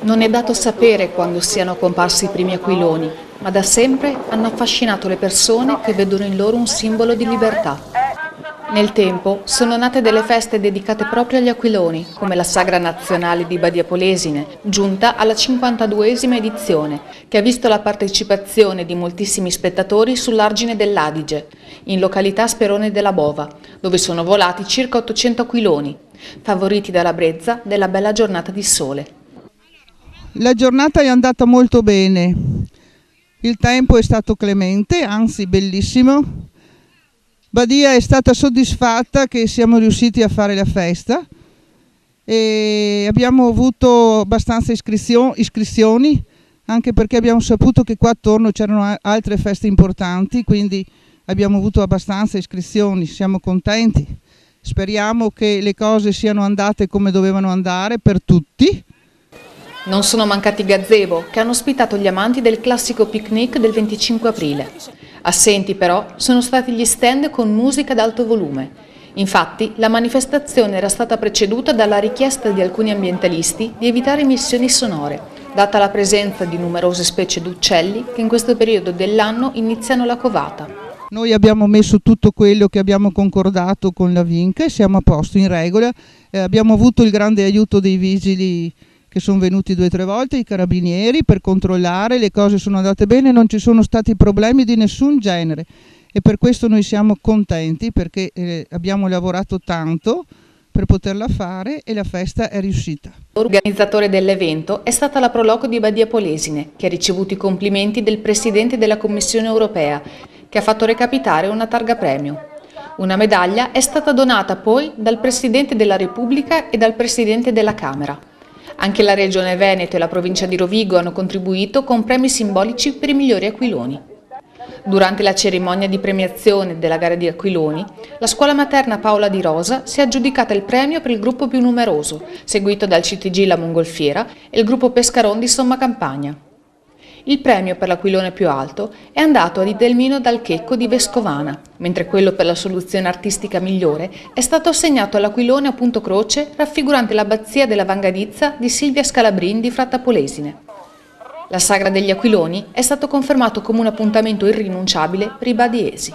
Non è dato sapere quando siano comparsi i primi aquiloni, ma da sempre hanno affascinato le persone che vedono in loro un simbolo di libertà. Nel tempo sono nate delle feste dedicate proprio agli aquiloni, come la Sagra Nazionale di Badia Polesine, giunta alla 52esima edizione, che ha visto la partecipazione di moltissimi spettatori sull'argine dell'Adige, in località Sperone della Bova, dove sono volati circa 800 aquiloni, favoriti dalla brezza della bella giornata di sole. La giornata è andata molto bene, il tempo è stato clemente, anzi bellissimo. Badia è stata soddisfatta che siamo riusciti a fare la festa e abbiamo avuto abbastanza iscrizioni, anche perché abbiamo saputo che qua attorno c'erano altre feste importanti, quindi abbiamo avuto abbastanza iscrizioni, siamo contenti. Speriamo che le cose siano andate come dovevano andare per tutti. Non sono mancati i gazebo, che hanno ospitato gli amanti del classico picnic del 25 aprile. Assenti però sono stati gli stand con musica ad alto volume. Infatti la manifestazione era stata preceduta dalla richiesta di alcuni ambientalisti di evitare emissioni sonore, data la presenza di numerose specie d'uccelli che in questo periodo dell'anno iniziano la covata. Noi abbiamo messo tutto quello che abbiamo concordato con la Vinca e siamo a posto, in regola. Abbiamo avuto il grande aiuto dei vigili che sono venuti 2 o 3 volte, i carabinieri, per controllare, le cose sono andate bene, non ci sono stati problemi di nessun genere e per questo noi siamo contenti, perché abbiamo lavorato tanto per poterla fare e la festa è riuscita. Organizzatore dell'evento è stata la Proloco di Badia Polesine, che ha ricevuto i complimenti del Presidente della Commissione Europea, che ha fatto recapitare una targa premio. Una medaglia è stata donata poi dal Presidente della Repubblica e dal Presidente della Camera. Anche la Regione Veneto e la provincia di Rovigo hanno contribuito con premi simbolici per i migliori aquiloni. Durante la cerimonia di premiazione della gara di aquiloni, la scuola materna Paola di Rosa si è aggiudicata il premio per il gruppo più numeroso, seguito dal CTG La Mongolfiera e il gruppo Pescaron di Somma Campagna. Il premio per l'aquilone più alto è andato ad Idelmino Dal Checco di Vescovana, mentre quello per la soluzione artistica migliore è stato assegnato all'aquilone a punto croce raffigurante l'abbazia della Vangadizza di Silvia Scalabrin di Fratta Polesine. La Sagra degli Aquiloni è stato confermato come un appuntamento irrinunciabile per i badiesi.